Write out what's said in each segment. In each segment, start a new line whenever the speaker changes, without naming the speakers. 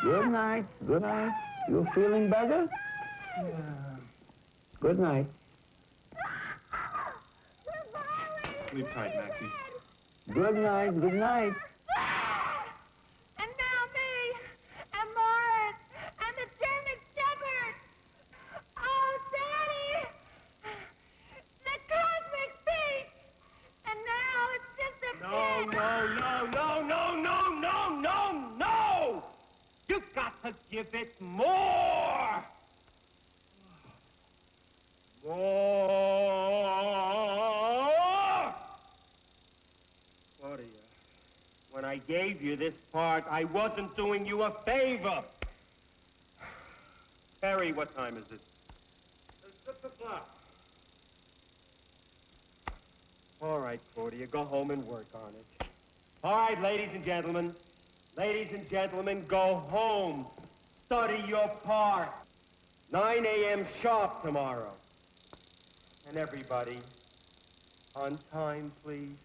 Good night. Good night. You feeling better?
Yeah.
Good night.
Sleep tight, Maxie.
Good night. Good night.
And now me, and Morris, and the German Shepherd. Oh, Daddy, the cosmic beast. And now it's just a pit.
No! You've got to give it more! More! Claudia, when I gave you this part, I wasn't doing you a favor. Harry, what time is it? It's 6 o'clock. All right, Claudia, go home and work on it. All right, ladies and gentlemen, go home. Study your part. 9 a.m. sharp tomorrow. And everybody, on time, please.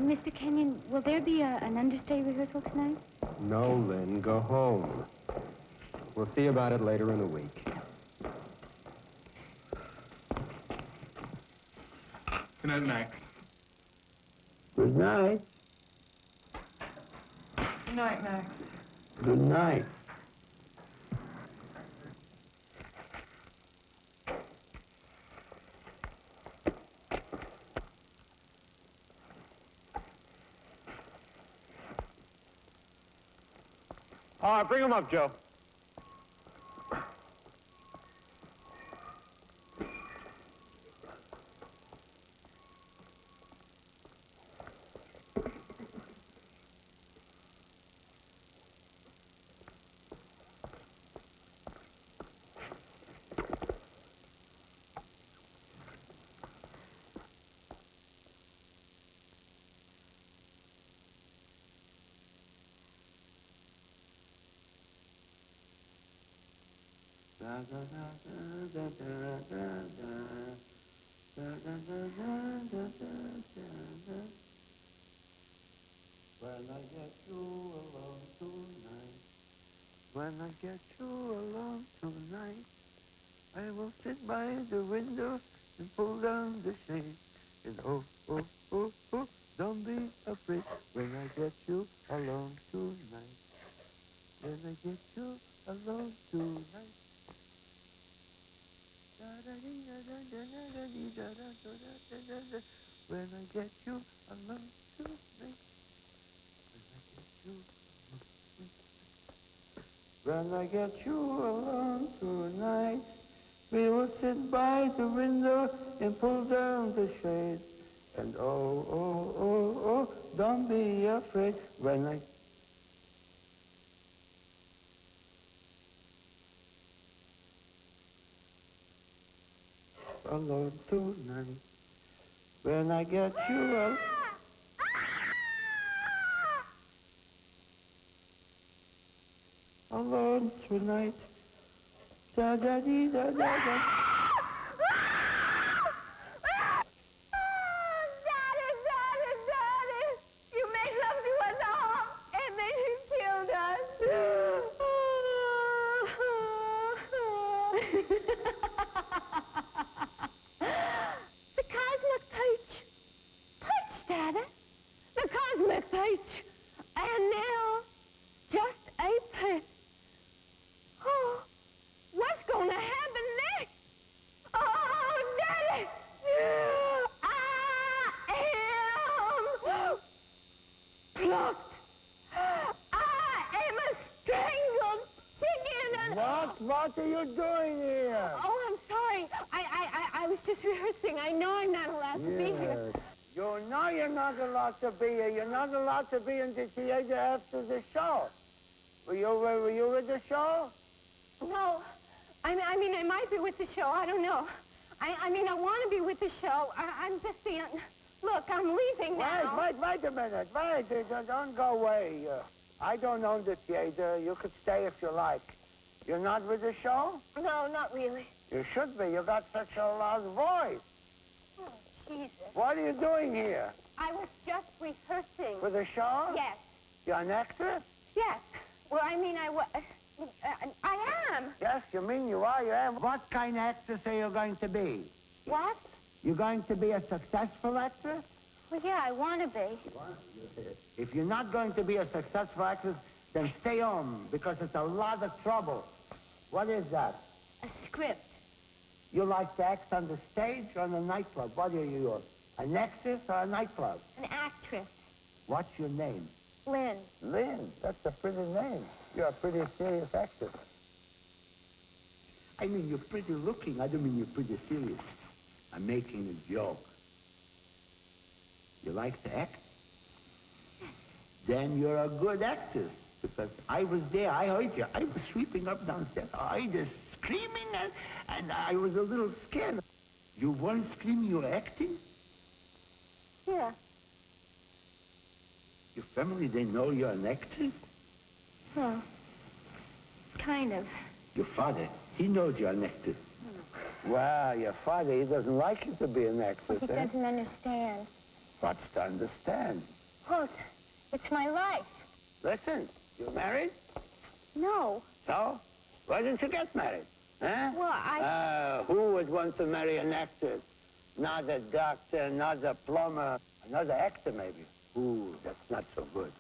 Mr. Kenyon, will there be an understudy rehearsal tonight?
No, Lynn, go home. We'll see about it later in the week.
Good night, Max.
Good night.
Good night, Max.
Good night.
Bring him up, Joe.
When I get you alone tonight, I will sit by the window and pull down the shade. And oh, don't be afraid when I get you alone tonight. When I get you alone tonight. When I get you alone tonight. When I get you alone tonight, we will sit by the window and pull down the shade. And oh, don't be afraid when I... alone tonight. When I get you alone... alone tonight. Da-da-dee-da-da-da.
Daddy, you made love to us all, and then you killed us. The cosmic peach. Peach, Daddy. The cosmic peach. And now, just a peach. Oh, what's going to happen next? Oh, Daddy! I am plucked. I am a strangled chicken.
What are you doing here?
Oh, I'm sorry. I was just rehearsing. I know I'm not allowed to be here.
You know you're not allowed to be here. You're not allowed to be in the theater after the show. Were you with the show?
No. I mean, I might be with the show. I don't know. I mean, I want to be with the show. I'm just saying, look, I'm leaving now.
Wait a minute. Wait, don't go away. I don't own the theater. You could stay if you like. You're not with the show?
No, not really.
You should be. You got such a loud voice.
Oh, Jesus.
What are you doing here?
I was just rehearsing.
For the show?
Yes.
You're an actress?
Yes. Well, I mean, I am.
Yes, you mean you are. You am. What kind of actress are you going to be?
What?
You going to be a successful actress?
Well, yeah, I want to be.
If you're not going to be a successful actress, then stay home, because it's a lot of trouble. What is that?
A script.
You like to act on the stage or in the nightclub? What are you, an actress or a nightclub?
An actress.
What's your name?
Lynn.
Lynn. That's a pretty name. You're a pretty serious actress. I mean, you're pretty looking. I don't mean you're pretty serious. I'm making a joke. You like to act? Then you're a good actress, because I was there. I heard you. I was sweeping up downstairs. I just screaming, and I was a little scared. You weren't screaming, you were acting?
Yeah.
Your family, they know you're an actress?
Well, kind of.
Your father, he knows you're an actress. Well, your father, he doesn't like you to be an actress,
He doesn't understand.
What's to understand?
Well, it's my life.
Listen, you married?
No.
So? Why didn't you get married? Huh?
Well,
who would want to marry an actress? Not a doctor, not a plumber, another actor maybe. Ooh, that's not so good.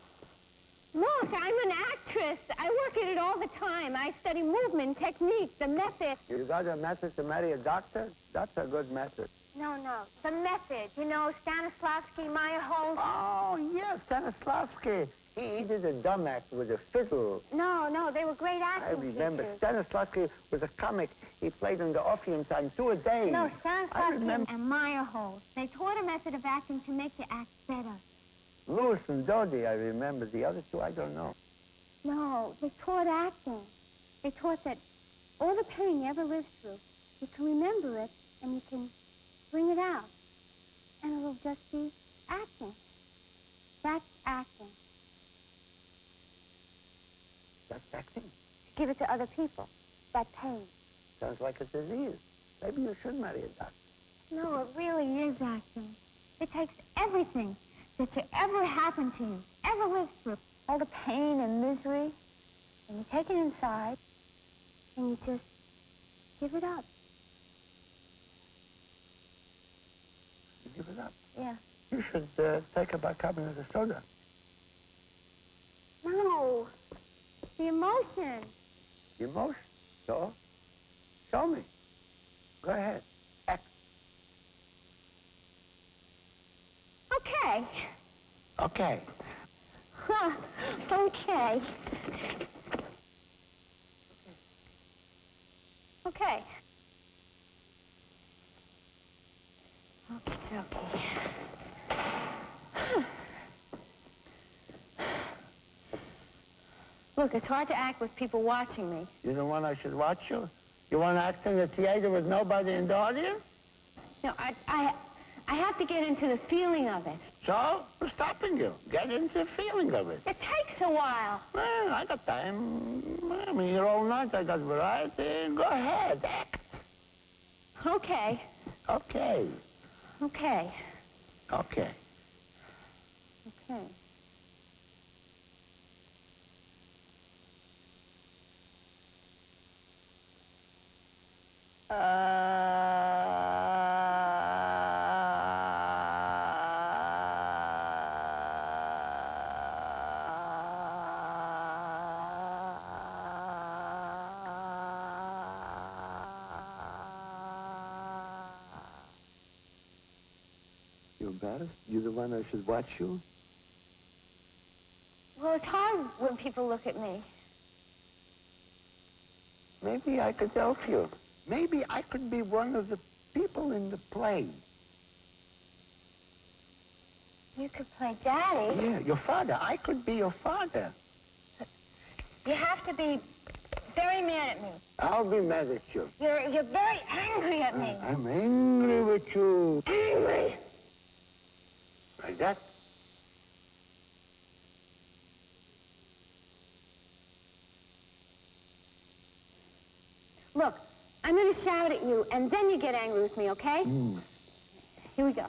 Look, I'm an actress. I work at it all the time. I study movement, technique, the method.
You got a method to marry a doctor? That's a good method.
No. The method. You know, Stanislavski, Meyerhold.
Oh, yes, Stanislavski. He did a dumb act with a fiddle.
No, they were great
I
acting
remember.
teachers.
Stanislavski was a comic. He played in the Orpheum time 2 a day.
No,
I
Stanislavski
remember.
and Meyerhold. They taught a method of acting to make you act better.
Lewis and Dodie, I remember. The other two, I don't know.
No, they taught acting. They taught that all the pain you ever lived through, you can remember it and you can bring it out. And it'll just be acting. That's acting.
That's acting.
Give it to other people. That pain.
Sounds like a disease. Maybe you should marry a doctor.
No, it really is acting. It takes everything that ever happened to you, ever lived through, all the pain and misery, and you take it inside, and you just give it up.
You give it up.
Yeah.
You should take a bicarbonate of soda.
No. The emotion.
Emotion. So? Show me. Go ahead. Act.
Okay.
Okay.
Huh. Okay. Okay. Okay. Look, it's hard to act with people watching me.
You don't want I should watch you? You want to act in the theater with nobody in the audience?
No, I have to get into the feeling of it.
So? Who's stopping you? Get into the feeling of it.
It takes a while.
Well, I got time. I mean, you're all night. I got variety. Go ahead. Act.
Okay.
Okay.
Okay.
Okay.
Okay.
You embarrassed? You the one I should watch you?
Well, it's hard when people look at me.
Maybe I could help you. Maybe I could be one of the people in the play.
You could play Daddy.
Yeah, your father. I could be your father.
You have to be very mad at me.
I'll be mad at you.
You're very angry at me.
I'm angry with you.
Angry.
Like that?
Look, I'm going to shout at you, and then you get angry with me, okay? Here we go.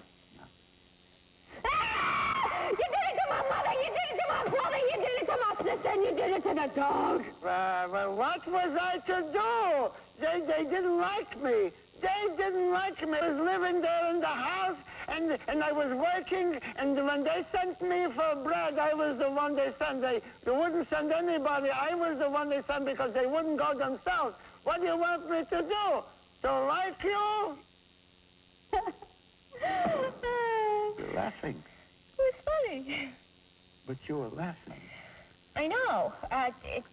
Ah! You did it to my mother! You did it to my brother! You did it to my sister! And you did it to the dog!
Well, what was I to do? They didn't like me. They didn't like me. I was living there in the house, and I was working, and when they sent me for bread, I was the one they sent. They wouldn't send anybody. I was the one they sent because they wouldn't go themselves. What do you want me to do? To like you? You're laughing.
It was funny.
But you were laughing.
I know.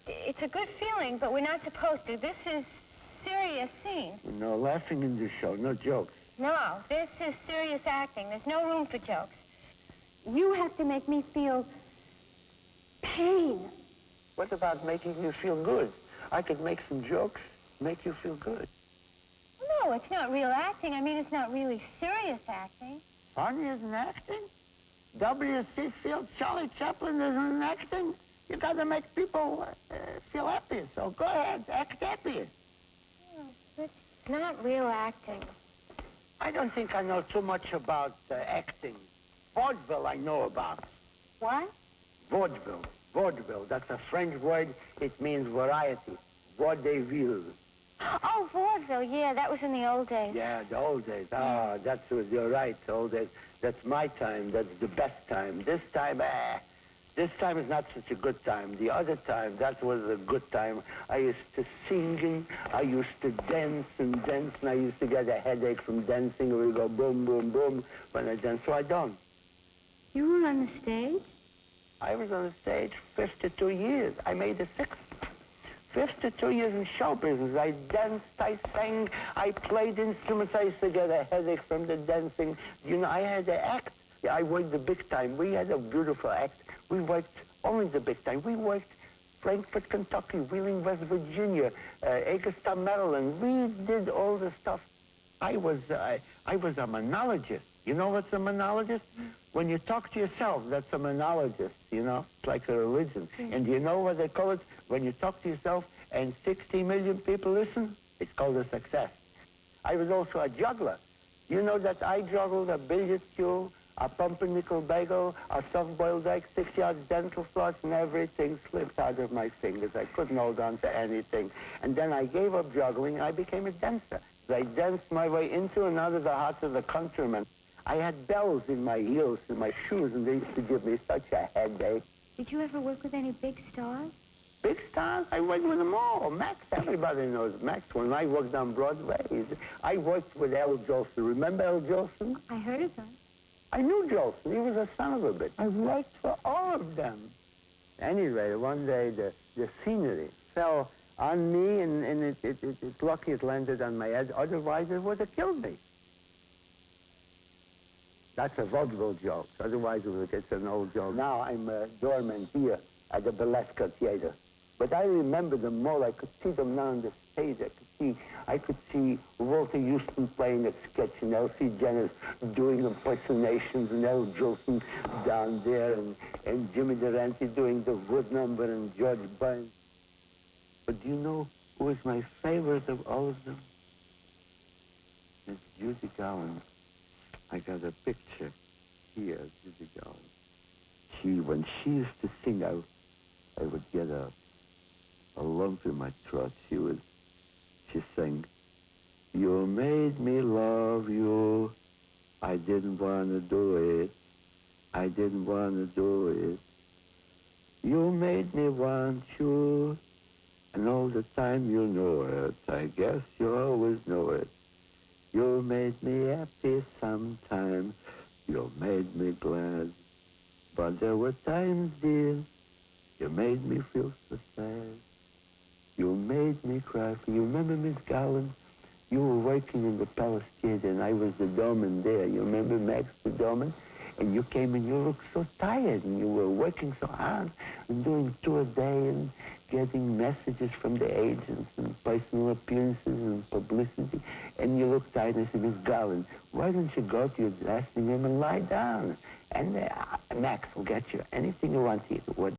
It's a good feeling, but we're not supposed to. This is serious scene.
No laughing in this show, no jokes.
No, this is serious acting. There's no room for jokes. You have to make me feel pain.
What about making you feel good? I could make some jokes, make you feel good.
No, it's not real acting. I mean, it's not really serious acting.
Funny isn't acting? W.C. Field, Charlie Chaplin isn't acting? You got to make people feel happy. So go ahead, act happy.
It's not real acting.
I don't think I know too much about acting. Vaudeville I know about.
What?
Vaudeville. Vaudeville. That's a French word. It means variety. Vaudeville.
Oh, vaudeville. Yeah, that was in the old days.
Yeah, the old days. Ah, that's what you're right. The old days. That's my time. That's the best time. This time is not such a good time. The other time, that was a good time. I used to sing and I used to dance, and I used to get a headache from dancing. It would go boom, boom, boom when I danced. So I don't.
You were on the stage?
I was on the stage 52 years. I made a sixth. 52 years in show business. I danced, I sang, I played instruments. I used to get a headache from the dancing. You know, I had to act. I worked the big time. We had a beautiful act. We worked only the big time. We worked Frankfort, Kentucky, Wheeling, West Virginia, Hagerstown, Maryland. We did all the stuff. I was a monologist. You know what's a monologist? When you talk to yourself, that's a monologist, you know? It's like a religion. And do you know what they call it? When you talk to yourself and 60 million people listen, it's called a success. I was also a juggler. You know that I juggled a billiard cue, a pumpernickel bagel, a soft-boiled egg, 6 yards dental floss, and everything slipped out of my fingers. I couldn't hold on to anything. And then I gave up juggling, and I became a dancer. I danced my way into and out of the hearts of the countrymen. I had bells in my heels and my shoes, and they used to give me such a headache.
Did you ever work with any big stars?
Big stars? I worked with them all. Max, everybody knows Max. When I worked on Broadway, I worked with Al Jolson. Remember Al Jolson?
I heard of them.
I knew Jolson. He was a son of a bitch. I worked for all of them. Anyway, one day the scenery fell on me, and it's lucky it landed on my head. Otherwise, it would have killed me. That's a vaudeville joke. Otherwise, it's an old joke. Now I'm a doorman here at the Burlesque Theater. But I remember them all. I could see them now on the stage. I could see Walter Houston playing a sketch, and Elsie Janis doing impersonations, and Al Jolson down there, and Jimmy Durante doing the wood number, and George Burns. But do you know who was my favorite of all of them? It's Judy Garland. I got a picture here of Judy Garland. When she used to sing, I would get a lump in my throat. She sang, "You made me love you. I didn't want to do it. I didn't want to do it. You made me want you. And all the time you know it. I guess you always know it. You made me happy sometimes. You made me glad. But there were times, dear, you made me feel so sad. You made me cry. You remember, Miss Garland? You were working in the Palace Theater, and I was the doorman there. You remember Max, the doorman? And you came and you looked so tired, and you were working so hard and doing 2 a day and getting messages from the agents and personal appearances and publicity. And you looked tired, and I said, Miss Garland, why don't you go to your dressing room and lie down? And Max will get you anything you want to eat. What